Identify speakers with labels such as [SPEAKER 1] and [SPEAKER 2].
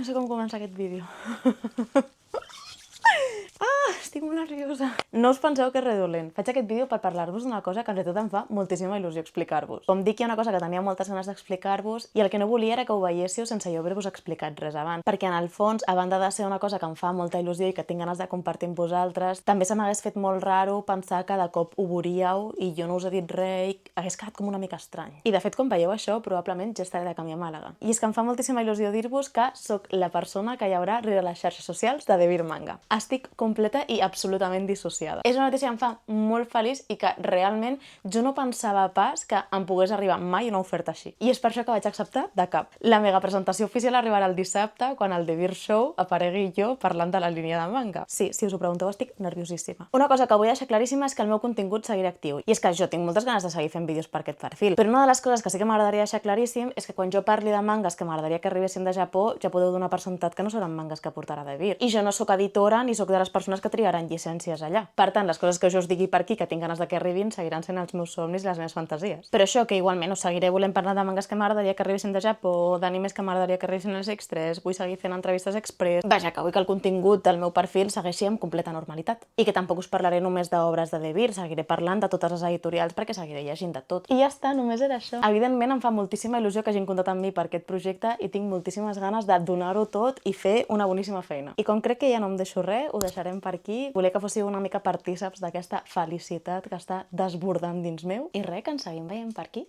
[SPEAKER 1] No sé com començar aquest vídeo. Estic molt nerviosa. No us penseu que és redolent. Faig aquest vídeo per parlar-vos d'una cosa que en realitat em fa moltíssima il·lusió explicar-vos. Com dic, hi ha una cosa que tenia moltes ganes d'explicar-vos i el que no volia era que ho veiéssiu sense jo haver-vos explicat res abans. Perquè en el fons, a banda de ser una cosa que em fa molta il·lusió i que tinc ganes de compartir amb vosaltres, també se m'hagués fet molt raro pensar que de cop ho veuríeu i jo no us he dit res i hagués quedat com una mica estrany. I de fet, quan veieu això, probablement ja estaré de camí a Màlaga. I és que em fa moltíssima il·lusió dir-vos que sóc la persona que hi haurà rere les xarxes socials de Devir Manga. Estic completa i absolutament dissociada. És una notícia que em fa molt feliç i que realment jo no pensava pas que em pogués arribar mai una oferta així. I és per això que vaig acceptar de cap. La mega presentació oficial arribarà el dissabte quan al Devir Show aparegui jo parlant de la línia de manga. Sí, si us ho pregunteu, estic nerviosíssima. Una cosa que vull deixar claríssima és que el meu contingut seguirà actiu. I és que jo tinc moltes ganes de seguir fent vídeos per aquest perfil. Però una de les coses que sí que m'agradaria deixar claríssim és que quan jo parli de mangas que m'agradaria que arribessin de Japó, ja podeu donar per sentat que no seran mangas que portarà Devir. I jo no sóc editora ni sóc de les persones que triaran llicències allà. Per tant, les coses que jo us digui per aquí que tinc ganes de que arribin seguiran sent els meus somnis i les meves fantasies. Però això, que igualment us seguiré volent parlar de mangas que m'agradaria que arribessin de Japó, d'animes que m'agradaria que arribessin als Express, vull seguir fent entrevistes express. Vaja, que vull que el contingut del meu perfil segueixi amb completa normalitat. I que tampoc us parlaré només d'obres de Devir, seguiré parlant de totes les editorials perquè seguiré llegint de tot. I ja està, només era això. Evidentment em fa moltíssima il·lusió que hagin comptat amb mi per aquest projecte i tinc moltíssimes ganes de donar-ho tot i fer una boníssima feina. I com crec que ja no em deixo res, ho deixarem per aquí. Volia que fóssiu una mica partíceps d'aquesta felicitat que està desbordant dins meu. I res, que ens seguim veient per aquí.